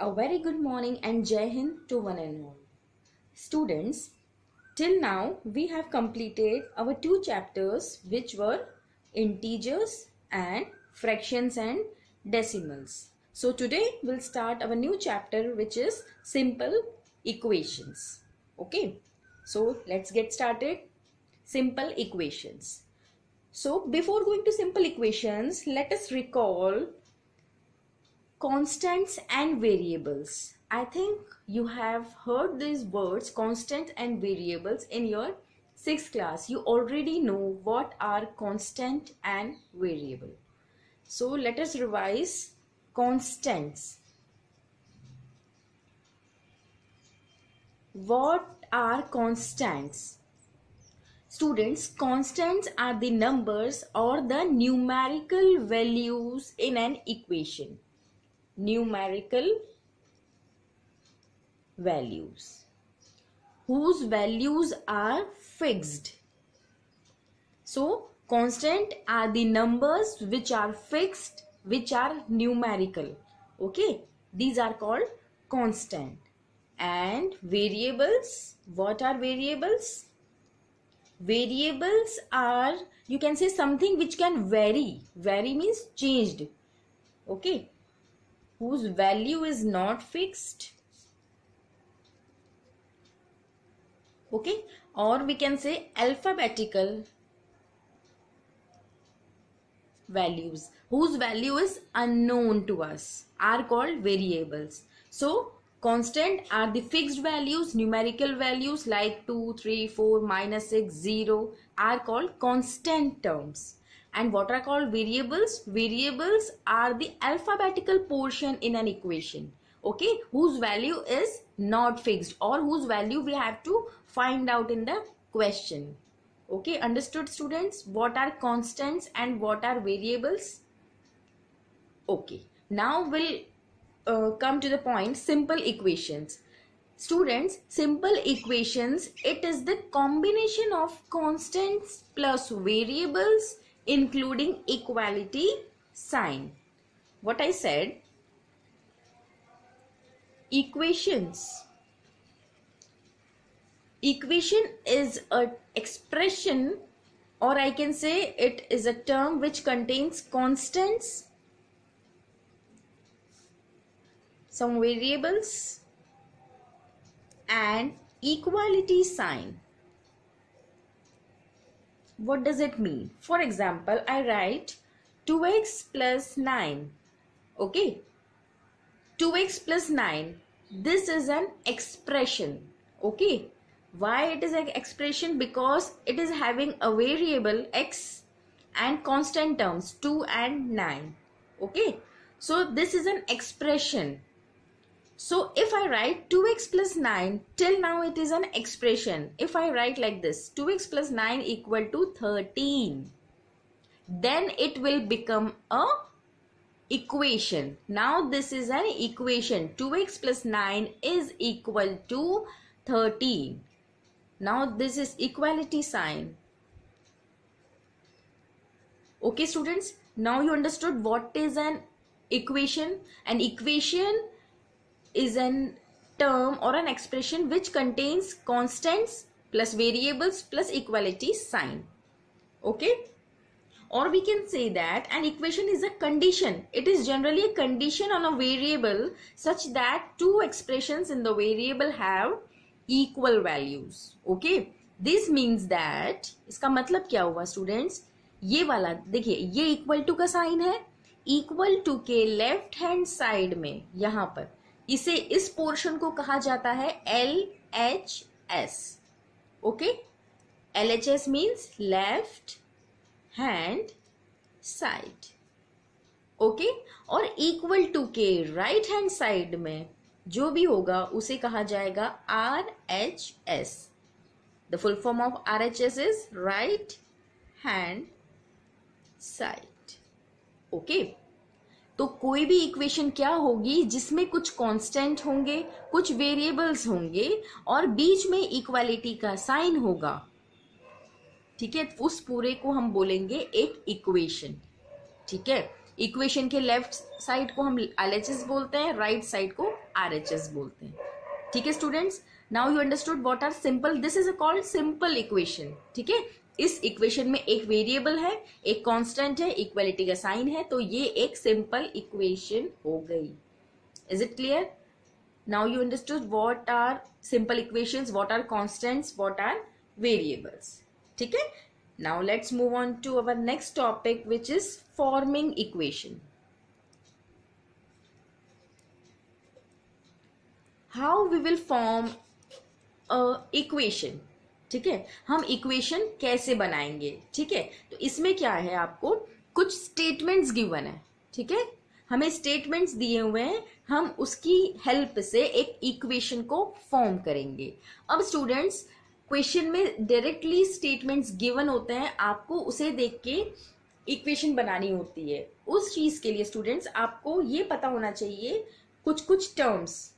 A very good morning and Jai Hind to one and all. Students, till now we have completed our two chapters which were integers and fractions and decimals. So today we'll start our new chapter which is simple equations. Okay, so let's get started. Simple equations. So before going to simple equations, let us recall constants and variables. I think you have heard these words constant and variables in your 6th class. You already know what are constant and variable. So let us revise constants. What are constants? Students, constants are the numbers or the numerical values in an equation. Numerical values whose values are fixed. So constant are the numbers which are fixed, which are numerical. Okay, these are called constant. And variables, what are variables? Variables are, you can say, something which can vary. Vary means changed. Okay, whose value is not fixed. Okay, or we can say alphabetical values whose value is unknown to us are called variables. So constant are the fixed values, numerical values like 2, 3, 4, -6, 0 are called constant terms. And what are called variables? Variables are the alphabetical portion in an equation, okay, whose value is not fixed or whose value we have to find out in the question. Okay, understood students? What are constants and what are variables? Okay, now we'll come to the point, simple equations. Students, simple equations, it is the combination of constants plus variables including equality sign. What I said, equations. Equation is an expression, or I can say it is a term which contains constants, some variables and equality sign. What does it mean? For example, I write 2x plus 9. Okay, 2x plus 9. This is an expression. Okay, why it is an expression? Because it is having a variable x and constant terms 2 and 9. Okay, so this is an expression. So if I write 2x plus 9, till now it is an expression. If I write like this, 2x plus 9 equal to 13, then it will become a equation. Now this is an equation. 2x plus 9 is equal to 13. Now this is equality sign. Okay students, now you understood what is an equation. An equation is an term or an expression which contains constants plus variables plus equality sign. Okay, or we can say that an equation is a condition. It is generally a condition on a variable such that two expressions in the variable have equal values. Okay, this means that, इसका मतलब क्या हुआ students? ये वाला देखिए, ये equal to का sign है, equal to के लेफ्ट हैंड साइड में यहाँ पर इसे, इस पोर्शन को कहा जाता है LHS. Okay, LHS means left hand side. Okay, और इक्वल टू के राइट हैंड साइड में जो भी होगा उसे कहा जाएगा RHS. The full form of RHS is right hand side. Okay, तो कोई भी इक्वेशन क्या होगी जिसमें कुछ कांस्टेंट होंगे, कुछ वेरिएबल्स होंगे और बीच में इक्वालिटी का साइन होगा. ठीक है, उस पूरे को हम बोलेंगे एक इक्वेशन. ठीक है, इक्वेशन के लेफ्ट साइड को हम LHS बोलते हैं, राइट साइड को RHS बोलते हैं। ठीक है students, now you understood what are simple, this is called simple equation. ठीक है, इस इक्वेशन में एक वेरिएबल है, एक कांस्टेंट है, इक्वालिटी का साइन है, तो ये एक सिंपल इक्वेशन हो गई। Is it clear? Now you understood what are simple equations, what are constants, what are variables. ठीक है, now let's move on to our next topic which is forming equation. How we will form equation. ठीक है, हम equation कैसे बनाएंगे। ठीक है, तो इसमें क्या है, आपको कुछ स्टेटमेंट्स गिवन है। ठीक है, हमें स्टेटमेंट्स दिए हुए हैं, हम उसकी हेल्प से एक इक्वेशन को फॉर्म करेंगे। अब स्टूडेंट्स, क्वेश्चन में डायरेक्टली स्टेटमेंट्स गिवन होते हैं, आपको उसे देख के इक्वेशन बनानी होती है। उस चीज के लिए स्टूडेंट्स आपको ये पता होना चाहिए, कुछ कुछ टर्म्स,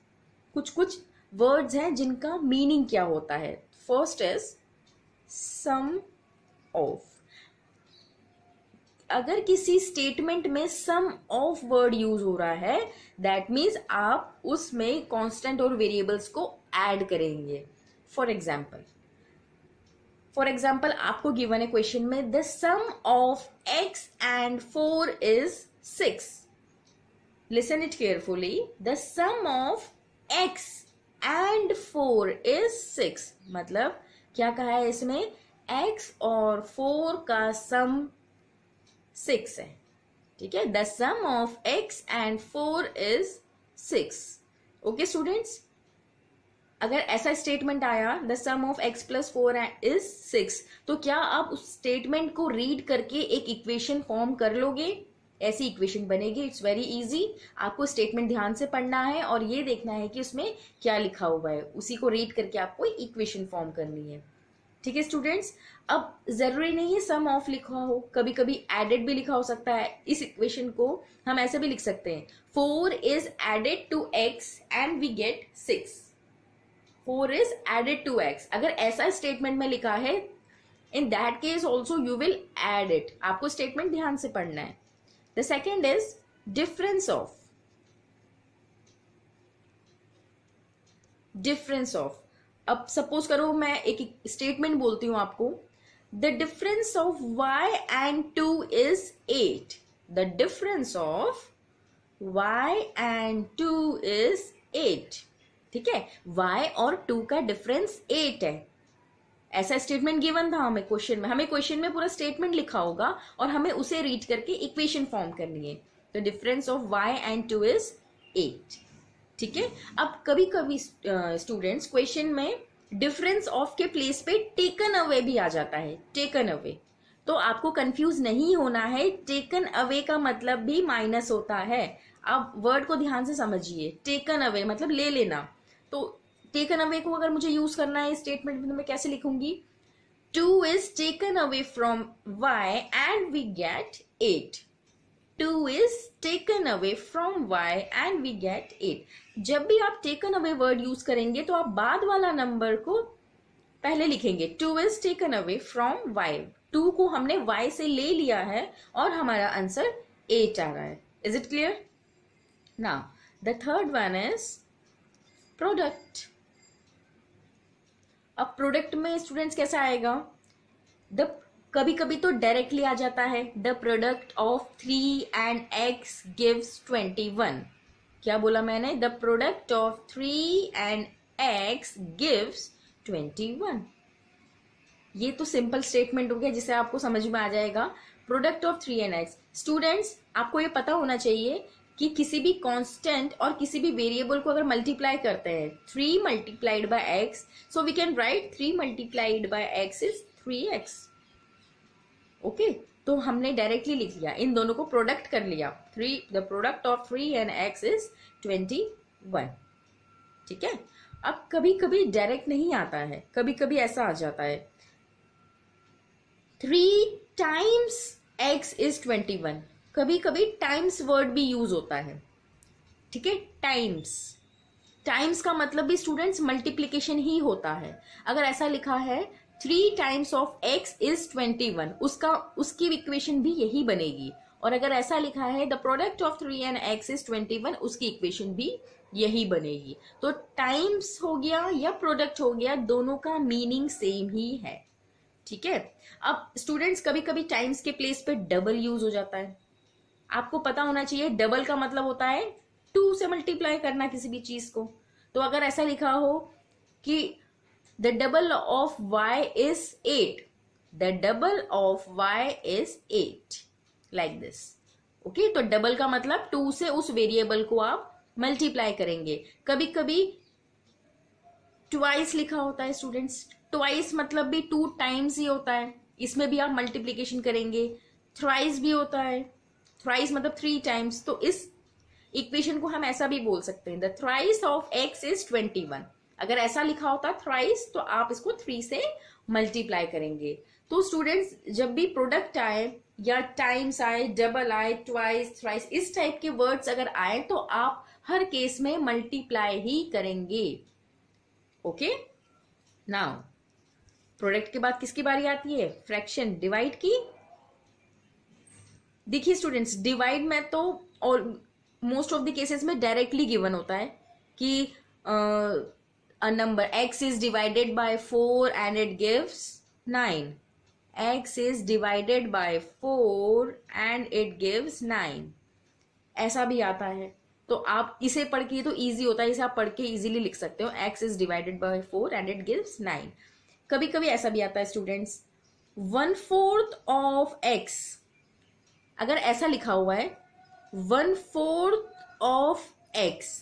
कुछ कुछ वर्ड्स हैं जिनका मीनिंग क्या होता है। First is sum of. अगर किसी स्टेटमेंट में सम ऑफ वर्ड यूज हो रहा है, दैट मीन्स आप उसमें कांस्टेंट और वेरिएबल्स को ऐड करेंगे। फॉर एग्जाम्पल आपको गिवन है क्वेश्चन में, the sum of x and 4 is 6। Listen it carefully, the sum of x and 4 is 6। मतलब क्या कहा है इसमें, x और 4 का सम 6 है। ठीक है, the sum of x and 4 is 6। Okay students, अगर ऐसा स्टेटमेंट आया, the sum of x plus 4 is 6, तो क्या आप उस स्टेटमेंट को रीड करके एक इक्वेशन फॉर्म कर लोगे? ऐसी इक्वेशन बनेगी। इट्स वेरी इजी, आपको स्टेटमेंट ध्यान से पढ़ना है और ये देखना है कि उसमें क्या लिखा हुआ है, उसी को रीड करके आपको इक्वेशन फॉर्म करनी है। ठीक है स्टूडेंट्स, अब जरूरी नहीं है सम ऑफ लिखा हो, कभी कभी एडेड भी लिखा हो सकता है। इस इक्वेशन को हम ऐसे भी लिख सकते हैं, 4 is added to x and we get 6। 4 is added to x, अगर ऐसा स्टेटमेंट में लिखा है, in that case also you will add it. आपको स्टेटमेंट ध्यान से पढ़ना है। The second is difference of. Difference of, अब सपोज करो मैं एक स्टेटमेंट बोलती हूं आपको, the difference of y and 2 is 8। The difference of y and 2 is 8। ठीक है, y और 2 का डिफरेंस 8 है। ऐसा स्टेटमेंट गिवन था हमें क्वेश्चन में, हमें क्वेश्चन में पूरा स्टेटमेंट लिखा होगा और हमें उसे रीड करके इक्वेशन फॉर्म करनी है। तो difference of y and 2 is 8। ठीक है, अब कभी कभी स्टूडेंट्स क्वेश्चन में डिफरेंस ऑफ के प्लेस पे टेकन अवे भी आ जाता है। टेकन अवे, तो आपको कंफ्यूज नहीं होना है, टेकन अवे का मतलब भी माइनस होता है। अब वर्ड को ध्यान से समझिए, टेकन अवे मतलब ले लेना। तो टेकन अवे को अगर मुझे यूज करना है स्टेटमेंट में, तो मैं कैसे लिखूंगी, 2 is taken away from y and we get 8। 2 is taken away from y and we get 8। जब भी आप taken away वर्ड यूज करेंगे तो आप बाद वाला नंबर को पहले लिखेंगे। 2 is taken away from y, 2 को हमने y से ले लिया है और हमारा आंसर 8 आ रहा है। Is it clear? Now the third one is product. अब प्रोडक्ट में स्टूडेंट्स कैसा आएगा, कभी कभी तो डायरेक्टली आ जाता है, the product of 3 and x gives 21। क्या बोला मैंने, the product of 3 and x gives 21। ये तो सिंपल स्टेटमेंट हो गया जिसे आपको समझ में आ जाएगा। Product of 3 and x, students आपको ये पता होना चाहिए कि किसी भी कांस्टेंट और किसी भी वेरिएबल को अगर मल्टीप्लाई करते हैं, 3 multiplied by x, so we can write 3 multiplied by x is 3x। Okay, तो हमने डायरेक्टली लिख लिया, इन दोनों को प्रोडक्ट कर लिया। 3, the product of 3 and x is 21। ठीक है, अब कभी कभी डायरेक्ट नहीं आता है, कभी कभी ऐसा आ जाता है, 3 टाइम्स x इज 21। कभी कभी टाइम्स वर्ड भी यूज होता है। ठीक है, टाइम्स, टाइम्स का मतलब भी स्टूडेंट्स मल्टीप्लीकेशन ही होता है। अगर ऐसा लिखा है 3 टाइम्स ऑफ x इज 21, उसकी इक्वेशन भी यही बनेगी। और अगर ऐसा लिखा है the product of 3 and x is 21, उसकी इक्वेशन भी यही बनेगी। तो टाइम्स हो गया या प्रोडक्ट हो गया, दोनों का मीनिंग सेम ही है। ठीक है। अब स्टूडेंट्स कभी कभी टाइम्स के प्लेस पे डबल यूज हो जाता है। आपको पता होना चाहिए डबल का मतलब होता है 2 से मल्टीप्लाई करना किसी भी चीज को। तो अगर ऐसा लिखा हो कि the double of y is 8, the double of y is 8, like this. Okay, तो डबल का मतलब 2 से उस वेरिएबल को आप मल्टीप्लाई करेंगे। कभी कभी ट्वाइस लिखा होता है स्टूडेंट्स, ट्वाइस मतलब भी 2 टाइम्स ही होता है, इसमें भी आप मल्टीप्लीकेशन करेंगे। थ्राइस भी होता है, थ्राइस मतलब 3 टाइम्स, तो इस इक्वेशन को हम ऐसा भी बोल सकते हैं the thrice of x is 21। अगर ऐसा लिखा होता थ्राइस तो आप इसको 3 से मल्टीप्लाई करेंगे। तो स्टूडेंट्स जब भी प्रोडक्ट आए या टाइम्स आए, डबल आए, ट्वाइस, थ्राइस, इस टाइप के वर्ड्स अगर आए तो आप हर केस में मल्टीप्लाई ही करेंगे। ओके, नाउ प्रोडक्ट के बाद किसकी बारी आती है? फ्रैक्शन, डिवाइड की। देखिए स्टूडेंट्स, डिवाइड में तो और मोस्ट ऑफ द केसेस में डायरेक्टली गिवन होता है कि a number x is divided by 4 and it gives 9, x is divided by 4 and it gives 9, ऐसा भी आता है। तो आप इसे पढ़ के, तो इजी होता है, इसे आप पढ़ के इजीली लिख सकते हो, x is divided by 4 and it gives 9। कभी कभी ऐसा भी आता है स्टूडेंट्स 1/4 of x, अगर ऐसा लिखा हुआ है 1/4 of x,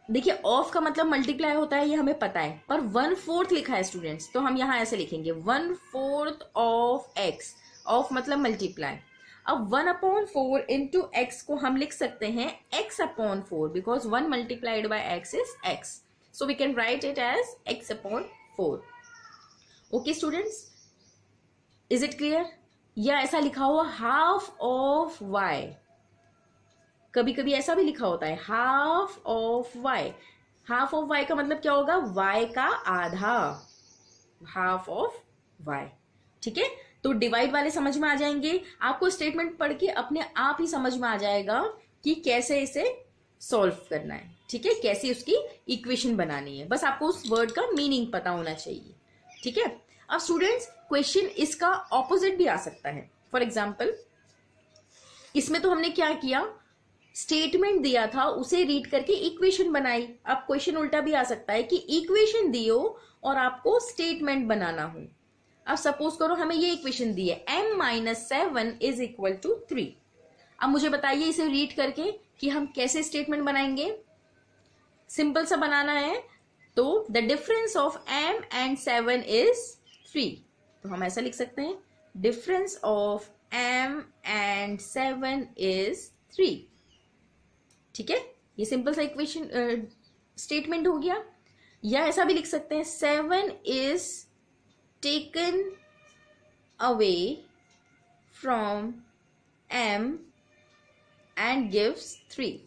देखिए ऑफ का मतलब मल्टीप्लाई होता है, ये हमें पता है, पर 1/4 लिखा है स्टूडेंट्स, तो हम यहां ऐसे लिखेंगे 1/4 of x, ऑफ मतलब मल्टीप्लाई। अब 1/4 इंटू एक्स को हम लिख सकते हैं x/4, because 1 multiplied by x is x, so we can write it as x/4। Okay students, is it clear? या ऐसा लिखा हुआ हाफ ऑफ y, कभी कभी ऐसा भी लिखा होता है half of y। Half of y का मतलब क्या होगा? y का आधा, हाफ ऑफ y। ठीक है, तो डिवाइड वाले समझ में आ जाएंगे, आपको स्टेटमेंट पढ़ के अपने आप ही समझ में आ जाएगा कि कैसे इसे सॉल्व करना है। ठीक है, कैसे उसकी इक्वेशन बनानी है, बस आपको उस वर्ड का मीनिंग पता होना चाहिए। ठीक है, अब स्टूडेंट्स क्वेश्चन इसका ऑपोजिट भी आ सकता है। फॉर एग्जाम्पल इसमें तो हमने क्या किया, स्टेटमेंट दिया था, उसे रीड करके इक्वेशन बनाई। अब क्वेश्चन उल्टा भी आ सकता है कि इक्वेशन दियो और आपको स्टेटमेंट बनाना हो। अब सपोज करो हमें ये इक्वेशन दी है m-7 इज इक्वल टू 3। अब मुझे बताइए इसे रीड करके कि हम कैसे स्टेटमेंट बनाएंगे। सिंपल सा बनाना है, तो the difference of m and 7 is 3, तो हम ऐसा लिख सकते हैं difference of m and 7 is 3। ठीक है, ये सिंपल सा इक्वेशन स्टेटमेंट हो गया। या ऐसा भी लिख सकते हैं 7 is taken away from m and gives 3,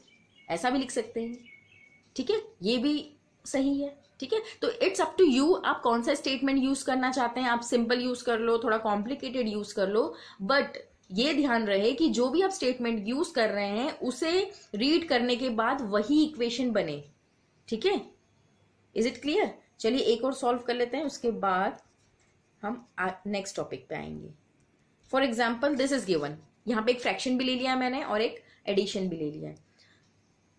ऐसा भी लिख सकते हैं। ठीक है, ये भी सही है। ठीक है, तो इट्स अप टू यू, आप कौन सा स्टेटमेंट यूज करना चाहते हैं। आप सिंपल यूज कर लो, थोड़ा कॉम्प्लिकेटेड यूज कर लो, बट ये ध्यान रहे कि जो भी आप स्टेटमेंट यूज कर रहे हैं उसे रीड करने के बाद वही इक्वेशन बने। ठीक है, इज इट क्लियर? चलिए एक और सॉल्व कर लेते हैं, उसके बाद हम नेक्स्ट टॉपिक पे आएंगे। For example this is given, यहाँ पे एक फ्रैक्शन भी ले लिया है मैंने और एक एडिशन भी ले लिया है।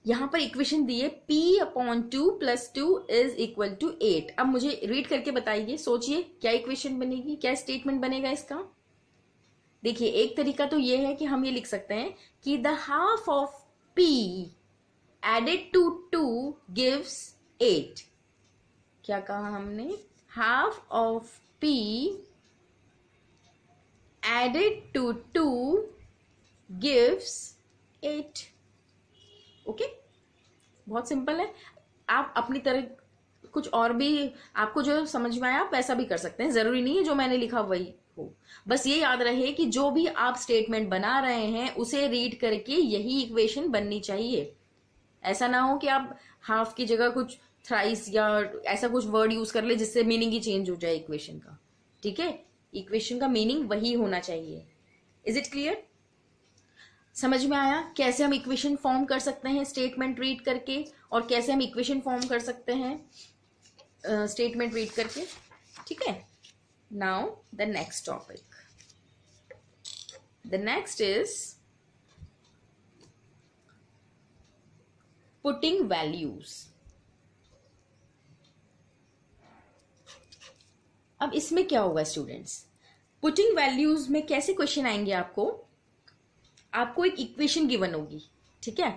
यहाँ पर इक्वेशन दी है p/2 + 2 इज इक्वल टू 8। अब मुझे रीड करके बताइए, सोचिए क्या इक्वेशन बनेगी, क्या स्टेटमेंट बनेगा इसका। देखिए एक तरीका तो ये है कि हम ये लिख सकते हैं कि the half of p added to 2 gives 8। क्या कहा हमने? Half of p added to 2 gives 8। Okay, बहुत सिंपल है। आप अपनी तरह कुछ और भी, आपको जो समझ में आया आप वैसा भी कर सकते हैं, जरूरी नहीं है जो मैंने लिखा वही हो। बस ये याद रहे कि जो भी आप स्टेटमेंट बना रहे हैं उसे रीड करके यही इक्वेशन बननी चाहिए। ऐसा ना हो कि आप हाफ की जगह कुछ थ्राइस या ऐसा कुछ वर्ड यूज कर ले जिससे मीनिंग ही चेंज हो जाए इक्वेशन का। ठीक है, इक्वेशन का मीनिंग वही होना चाहिए। Is it clear? समझ में आया कैसे हम इक्वेशन फॉर्म कर सकते हैं स्टेटमेंट रीड करके, और कैसे हम इक्वेशन फॉर्म कर सकते हैं स्टेटमेंट रीड करके? ठीक है, now the next topic, the next is putting values. अब इसमें क्या होगा स्टूडेंट्स, पुटिंग वैल्यूज में कैसे क्वेश्चन आएंगे? आपको एक इक्वेशन गिवन होगी, ठीक है,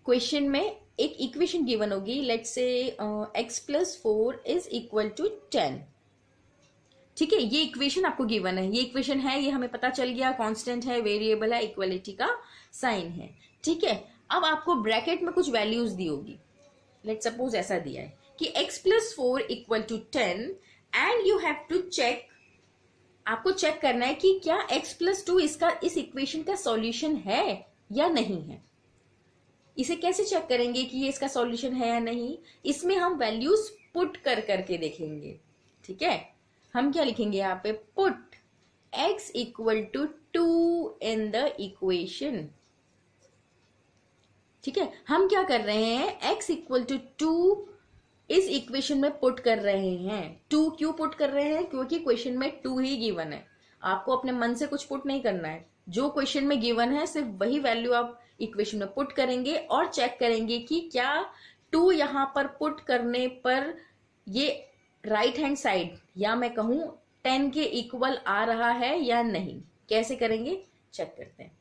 क्वेश्चन में एक इक्वेशन गिवन होगी, let's say x+4 is equal to 10। ठीक है, ये इक्वेशन आपको गिवन है, ये इक्वेशन है, ये हमें पता चल गया, कांस्टेंट है, वेरिएबल है, इक्वलिटी का साइन है। ठीक है, अब आपको ब्रैकेट में कुछ वैल्यूज दी होगी, लेट्स सपोज ऐसा दिया है कि x+4 equal to 10 and you have to check, आपको चेक करना है कि क्या x+2 इस इक्वेशन का सॉल्यूशन है या नहीं है। इसे कैसे चेक करेंगे कि ये इसका सॉल्यूशन है या नहीं? इसमें हम वैल्यूज पुट करके देखेंगे। ठीक है, हम क्या लिखेंगे यहाँ पे, put x equal to 2 in the equation. ठीक है, हम क्या कर रहे हैं, x इक्वल टू 2 इस इक्वेशन में पुट कर रहे हैं। 2 क्यों पुट कर रहे हैं? क्योंकि क्वेश्चन में 2 ही गिवन है, आपको अपने मन से कुछ पुट नहीं करना है, जो क्वेश्चन में गिवन है सिर्फ वही वैल्यू आप इक्वेशन में पुट करेंगे और चेक करेंगे कि क्या 2 यहां पर पुट करने पर ये राइट हैंड साइड या मैं कहूं 10 के इक्वल आ रहा है या नहीं। कैसे करेंगे, चेक करते हैं।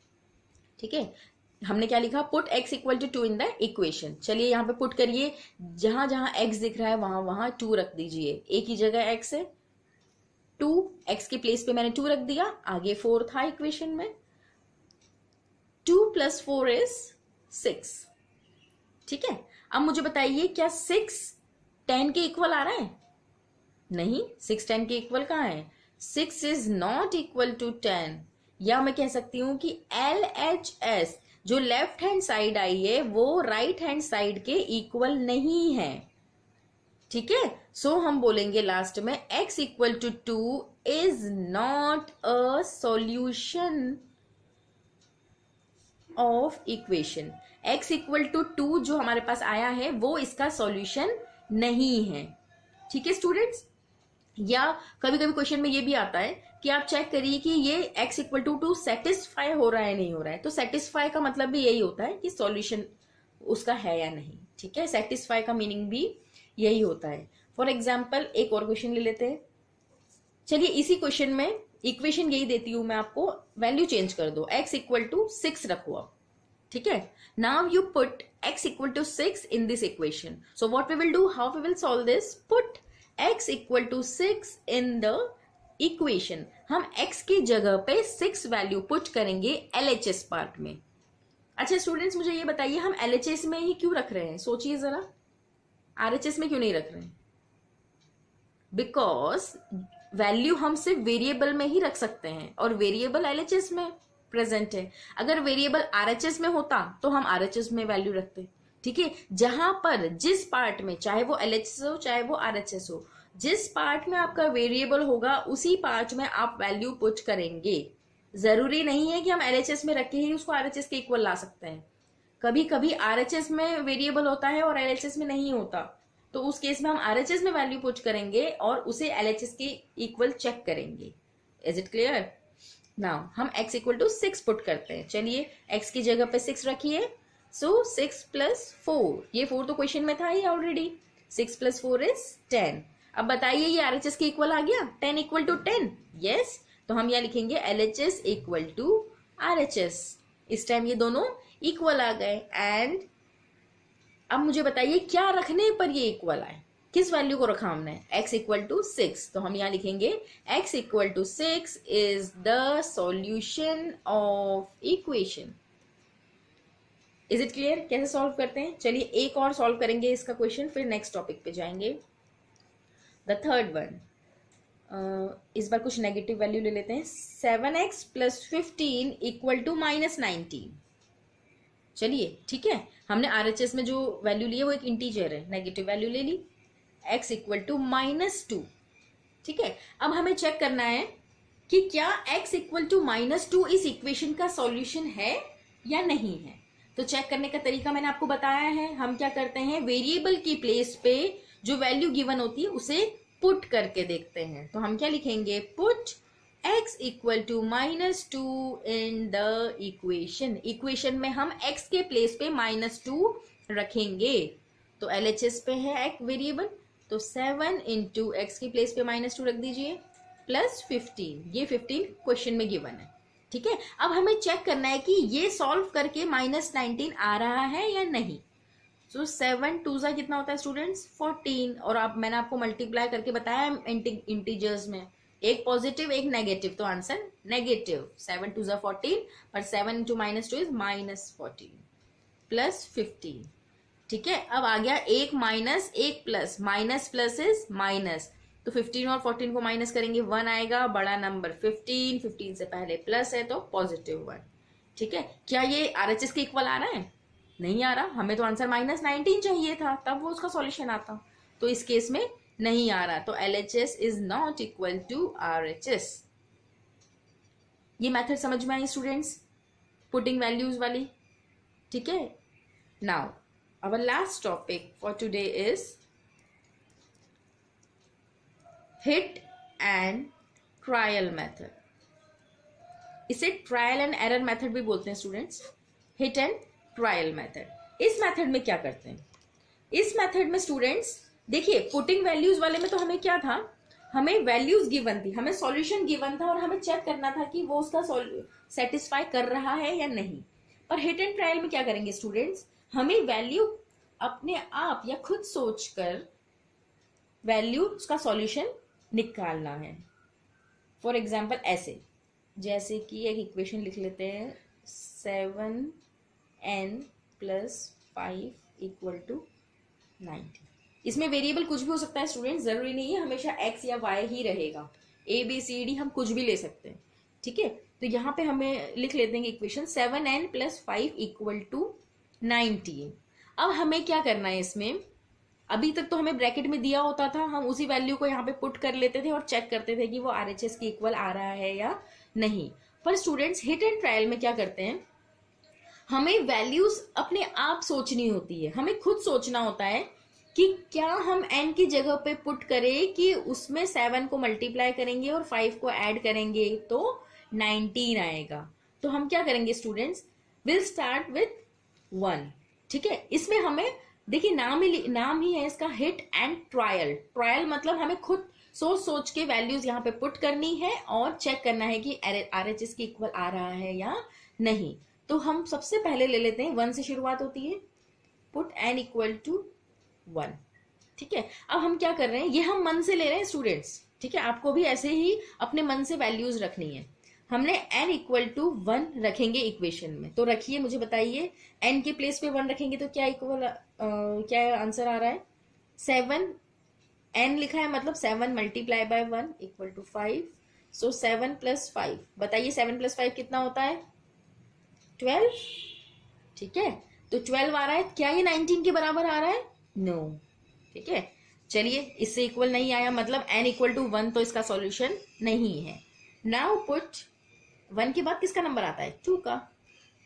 ठीक है, हमने क्या लिखा, put x equal to 2 in the equation. चलिए यहाँ पे पुट करिए, जहां जहां x दिख रहा है वहां वहां 2 रख दीजिए। एक ही जगह x है, 2 x के प्लेस पे मैंने 2 रख दिया, आगे 4 था इक्वेशन में। 2 + 4 इज 6। ठीक है, अब मुझे बताइए क्या 6 10 के इक्वल आ रहा है? नहीं, 6 10 के इक्वल कहाँ है? 6 इज नॉट इक्वल टू 10। या मैं कह सकती हूं कि LHS जो लेफ्ट हैंड साइड आई है वो राइट हैंड साइड के इक्वल नहीं है। ठीक है, सो हम बोलेंगे लास्ट में x equal to 2 is not a solution of equation. x equal to 2 जो हमारे पास आया है वो इसका सॉल्यूशन नहीं है। ठीक है स्टूडेंट्स, या कभी कभी क्वेश्चन में ये भी आता है कि आप चेक करिए कि ये x इक्वल टू 2 सेटिस्फाई हो रहा है नहीं हो रहा है। तो सेटिस्फाई का मतलब भी यही होता है कि सॉल्यूशन उसका है या नहीं। ठीक है, सेटिस्फाई का मीनिंग भी यही होता है। फॉर एग्जाम्पल एक और क्वेश्चन ले लेते हैं। चलिए इसी क्वेश्चन में इक्वेशन यही देती हूं मैं आपको, वैल्यू चेंज कर दो, x इक्वल टू 6 रखो अब। ठीक है, now you put x equal to 6 in this equation. So what we will do, how we will solve this, put x equal to 6 in the equation. हम x की जगह पे 6 वैल्यू पुट करेंगे LHS part में। अच्छा students, मुझे ये बताइए हम LHS में ही क्यों रख रहे हैं? सोचिए जरा, RHS में क्यों नहीं रख रहे हैं? बिकॉज वैल्यू हम सिर्फ वेरिएबल में ही रख सकते हैं और वेरिएबल LHS में प्रेजेंट है। अगर वेरिएबल RHS में होता तो हम RHS में वैल्यू रखते। ठीक है, जहां पर जिस पार्ट में, चाहे वो LHS हो चाहे वो RHS हो, जिस पार्ट में आपका वेरिएबल होगा उसी पार्ट में आप वैल्यू पुट करेंगे। जरूरी नहीं है कि हम LHS में रख के ही उसको RHS के इक्वल ला सकते हैं। कभी कभी RHS में वेरिएबल होता है और LHS में नहीं होता, तो उस केस में हम RHS में वैल्यू पुट करेंगे और उसे LHS के इक्वल चेक करेंगे। Is it clear? नाउ हम x इक्वल टू 6 पुट करते हैं। चलिए x की जगह पे 6 रखिए। सो 6 + 4, ये 4 तो क्वेश्चन में था ही ऑलरेडी। 6 + 4 इज 10। अब बताइए ये RHS के इक्वल आ गया? 10 इक्वल टू 10, यस। तो हम यहाँ लिखेंगे LHS इक्वल टू RHS। इस टाइम ये दोनों इक्वल आ गए। एंड अब मुझे बताइए क्या रखने पर ये इक्वल आए? किस वैल्यू को रखा हमने? x equal to 6। तो हम यहाँ लिखेंगे x equal to 6 is the solution of equation. Is it clear? कैसे सॉल्व करते हैं? चलिए एक और सॉल्व करेंगे इसका क्वेश्चन, फिर नेक्स्ट टॉपिक पे जाएंगे। द थर्ड वन, इस बार कुछ नेगेटिव वैल्यू ले लेते हैं। 7x + 15 equal to -19। चलिए ठीक है, हमने RHS में जो वैल्यू ली है वो एक इंटीजर है, नेगेटिव वैल्यू ले ली, x इक्वल टू -2। ठीक है, अब हमें चेक करना है कि क्या x इक्वल टू -2 इस इक्वेशन का सॉल्यूशन है या नहीं है। तो चेक करने का तरीका मैंने आपको बताया है। हम क्या करते हैं, वेरिएबल की प्लेस पे जो वैल्यू गिवन होती है उसे पुट करके देखते हैं। तो हम क्या लिखेंगे, put x equal to -2 in the equation. Equation में हम x के प्लेस पे -2 रखेंगे। तो LHS पे है एक वेरिएबल, तो 7 इंटू एक्स की प्लेस पे -2 रख दीजिए प्लस 15। ये 15 क्वेश्चन में गिवन है। ठीक है, अब हमें चेक करना है कि ये सॉल्व करके -19 आ रहा है या नहीं। तो 7 2 जा कितना होता है स्टूडेंट्स, 14। और अब मैंने आपको मल्टीप्लाई करके बताया इंटीजर्स में, एक पॉजिटिव एक नेगेटिव, तो आंसर नेगेटिव। 7 2 जा 14, पर 7 इंटू -2 इज -14 प्लस 15। ठीक है, अब आ गया एक माइनस एक plus, minus plus is minus, तो 15 और 14 को माइनस करेंगे 1 आएगा, बड़ा नंबर 15, 15 से पहले प्लस है तो +1। ठीक है, क्या ये RHS के इक्वल आ रहा है, नहीं आ रहा। हमें तो आंसर -19 चाहिए था, तब वो उसका सॉल्यूशन आता, तो इस केस में नहीं आ रहा। तो LHS is not equal to RHS। ये मेथड समझ में आई स्टूडेंट्स, पुटिंग वैल्यूज वाली। ठीक है, now our last topic for today is hit and trial method. इसे ट्रायल एंड एरर मेथड भी बोलते हैं students, hit and trial method. इस मेथड में क्या करते हैं, इस मेथड में स्टूडेंट्स देखिए, पुटिंग वैल्यूज वाले में तो हमें क्या था, हमें वैल्यूज गिवन थी, हमें सॉल्यूशन गिवन था और हमें चेक करना था कि वो उसका सेटिस्फाई कर रहा है या नहीं। पर हिट एंड ट्रायल में क्या करेंगे स्टूडेंट्स, हमें वैल्यू अपने आप या खुद सोचकर वैल्यू उसका सॉल्यूशन निकालना है। फॉर एग्जाम्पल ऐसे, जैसे कि एक इक्वेशन लिख लेते हैं, 7n + 5 = 90। इसमें वेरिएबल कुछ भी हो सकता है स्टूडेंट, जरूरी नहीं है हमेशा x या y ही रहेगा, ABCD हम कुछ भी ले सकते हैं। ठीक है, तो यहाँ पे हमें लिख लेते हैं इक्वेशन 7n + 5 = 19। अब हमें क्या करना है इसमें, अभी तक तो हमें ब्रैकेट में दिया होता था, हम उसी वैल्यू को यहाँ पे पुट कर लेते थे और चेक करते थे कि वो RHS के इक्वल आ रहा है या नहीं। पर स्टूडेंट्स हिट एंड ट्रायल में क्या करते हैं, हमें वैल्यूज अपने आप सोचनी होती है, हमें खुद सोचना होता है कि क्या हम n की जगह पे पुट करें कि उसमें 7 को मल्टीप्लाई करेंगे और 5 को ऐड करेंगे तो 19 आएगा। तो हम क्या करेंगे स्टूडेंट्स, विल स्टार्ट विथ 1। ठीक है, इसमें हमें देखिए नाम ही है इसका, हिट एंड ट्रायल। ट्रायल मतलब हमें खुद सोच सोच के वैल्यूज यहाँ पे पुट करनी है और चेक करना है कि RHS के इक्वल आ रहा है या नहीं। तो हम सबसे पहले ले लेते हैं, 1 से शुरुआत होती है, पुट n = 1। ठीक है, अब हम क्या कर रहे हैं, ये हम मन से ले रहे हैं स्टूडेंट्स। ठीक है, आपको भी ऐसे ही अपने मन से वैल्यूज रखनी है। हमने n = 1 रखेंगे इक्वेशन में, तो रखिए, मुझे बताइए n के प्लेस पे 1 रखेंगे तो क्या इक्वल क्या आंसर आ रहा है, 7। n लिखा है मतलब 7 × 1 = 5। सो 7 + 5, बताइए 7 + 5 कितना होता है, 12। ठीक है, तो 12 आ रहा है, क्या ये 19 के बराबर आ रहा है, नो। ठीक है, चलिए इससे इक्वल नहीं आया, मतलब n = 1, तो इसका सॉल्यूशन नहीं है। नाउ पुट 1 के बाद किसका नंबर आता है, 2 का।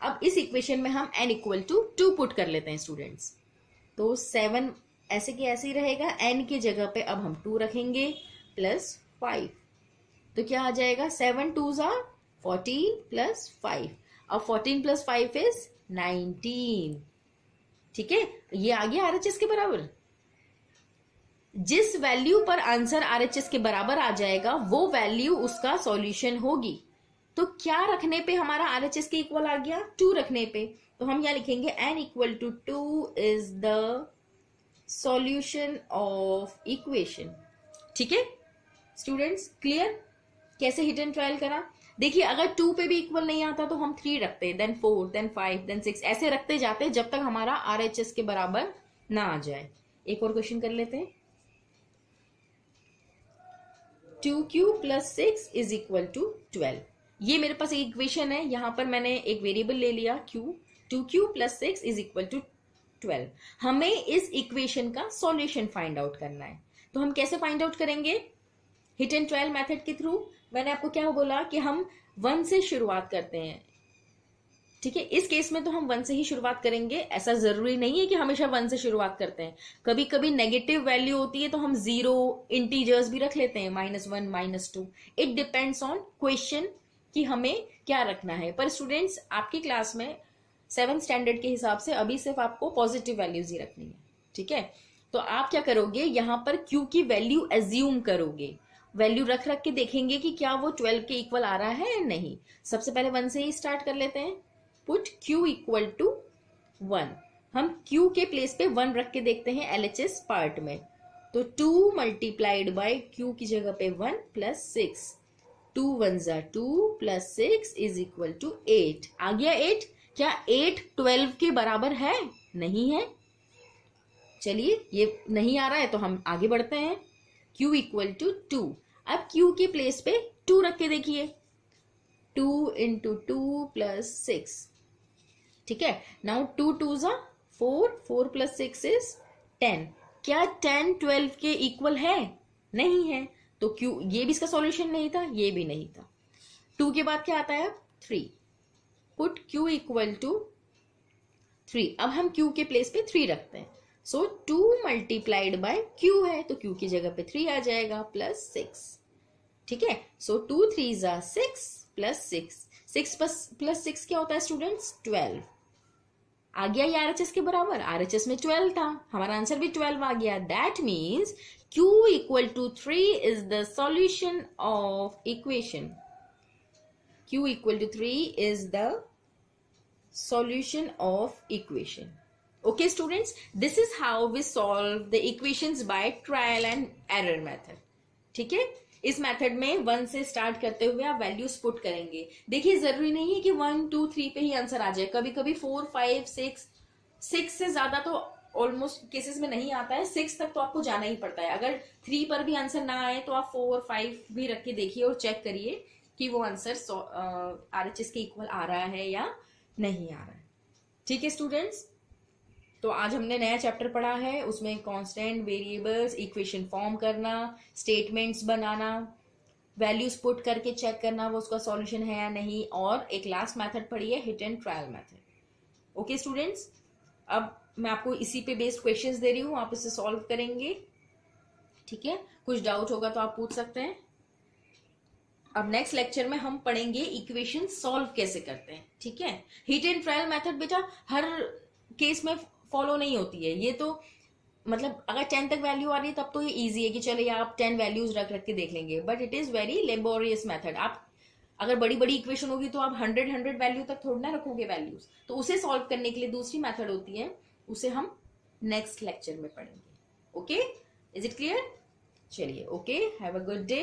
अब इस इक्वेशन में हम n = 2 पुट कर लेते हैं स्टूडेंट्स, तो 7 ऐसे के ऐसे ही रहेगा, n की जगह पे अब हम 2 रखेंगे प्लस 5, तो क्या आ जाएगा, 7 2 जा 14 प्लस 5, अब 14 + 5 इज 19। ठीक है, ये आ गया RHS के बराबर। जिस वैल्यू पर आंसर RHS के बराबर आ जाएगा वो वैल्यू उसका सॉल्यूशन होगी। तो क्या रखने पे हमारा RHS के इक्वल आ गया, 2 रखने पे, तो हम क्या लिखेंगे, n = 2 is the solution of equation. ठीक है स्टूडेंट्स, क्लियर कैसे हिट एंड ट्रायल करा। देखिए, अगर 2 पे भी इक्वल नहीं आता तो हम 3 रखते, देन 4, देन 5, देन 6, ऐसे रखते जाते जब तक हमारा RHS के बराबर ना आ जाए। एक और क्वेश्चन कर लेते हैं, 2q + 6 = 12। ये मेरे पास एक इक्वेशन है, यहां पर मैंने एक वेरिएबल ले लिया q, 2q + 6 = 12। हमें इस इक्वेशन का सॉल्यूशन फाइंड आउट करना है, तो हम कैसे फाइंड आउट करेंगे, हिट एंड ट्रायल मेथड के थ्रू। मैंने आपको क्या बोला कि हम 1 से शुरुआत करते हैं, ठीक है, इस केस में तो हम 1 से ही शुरुआत करेंगे, ऐसा जरूरी नहीं है कि हमेशा 1 से शुरुआत करते हैं। कभी कभी नेगेटिव वैल्यू होती है तो हम 0 इंटीजर्स भी रख लेते हैं, -1 -2। इट डिपेंड्स ऑन क्वेश्चन कि हमें क्या रखना है। पर स्टूडेंट्स, आपकी क्लास में 7th स्टैंडर्ड के हिसाब से अभी सिर्फ आपको पॉजिटिव वैल्यूज ही रखनी है। ठीक है, तो आप क्या करोगे, यहां पर Q की वैल्यू एज्यूम करोगे, वैल्यू रख रख के देखेंगे कि क्या वो 12 के इक्वल आ रहा है या नहीं। सबसे पहले 1 से ही स्टार्ट कर लेते हैं। Put Q equal to 1। हम Q के प्लेस पे 1 रख के देखते हैं LHS पार्ट में। तो 2 मल्टीप्लाइड बाय Q की जगह पे 1 प्लस 6, 2 1 जा 2 प्लस 6 इज इक्वल टू 8। आ गया 8। क्या 8 12 के बराबर है? नहीं है। चलिए, ये नहीं आ रहा है तो हम आगे बढ़ते हैं। Q equal to 2। अब Q के प्लेस पे 2 रख के देखिए, 2 इंटू 2 प्लस 6। ठीक है, नाउ 2 2 जा 4, 4 प्लस 6 इज 10। क्या 10 12 के इक्वल है? नहीं है। तो Q, ये भी इसका सॉल्यूशन नहीं था, ये भी नहीं था। 2 के बाद क्या आता है? 3। Put Q equal to 3। अब हम Q के प्लेस पे 3 रखते हैं। सो 2 मल्टीप्लाइड बाय Q है तो Q की जगह पे 3 आ जाएगा प्लस 6। ठीक है, सो 2 3 जा 6 प्लस 6, 6 प्लस 6 क्या होता है स्टूडेंट्स? 12। आ गया ये RHS के बराबर। RHS में 12 था, हमारा आंसर भी 12 आ गया। That means Q equal to 3 is the solution of equation. Q equal to 3 is the solution of equation. Okay students, this is how we solve the equations by trial and error method. ठीक है, इस method में 1 से start करते हुए आप values put करेंगे। देखिए, जरूरी नहीं है कि 1 2 3 पे ही आंसर आ जाए। कभी कभी 4 5 6 से ज्यादा तो ऑलमोस्ट केसेस में नहीं आता है, 6 तक तो आपको जाना ही पड़ता है। अगर 3 पर भी आंसर ना आए तो आप 4 5 भी रख के देखिए और चेक करिए कि वो आंसर RHS के इक्वल आ रहा है या नहीं आ रहा है। ठीक है स्टूडेंट्स, तो आज हमने नया चैप्टर पढ़ा है, उसमें कांस्टेंट, वेरिएबल्स, इक्वेशन फॉर्म करना, स्टेटमेंट्स बनाना, वैल्यूज पुट करके चेक करना वो उसका सॉल्यूशन है या नहीं, और एक लास्ट मेथड पढ़ी है, hit and trial method. Okay students, अब मैं आपको इसी पे बेस्ड क्वेश्चंस दे रही हूं, आप इसे सॉल्व करेंगे। ठीक है, कुछ डाउट होगा तो आप पूछ सकते हैं। अब नेक्स्ट लेक्चर में हम पढ़ेंगे इक्वेशन सॉल्व कैसे करते हैं। ठीक है, हिट एंड ट्रायल मेथड बेटा हर केस में फॉलो नहीं होती है। ये तो मतलब अगर 10 तक वैल्यू आ रही है तब तो ये इजी है कि चलिए आप 10 वैल्यूज रख रख के देख लेंगे, but it is very laborious method. आप अगर बड़ी बड़ी इक्वेशन होगी तो आप 100 वैल्यू तक थोड़ी ना रखोगे वैल्यूज, तो उसे सॉल्व करने के लिए दूसरी मेथड होती है, उसे हम नेक्स्ट लेक्चर में पढ़ेंगे। Okay, is it clear? चलिए, okay, have a good day.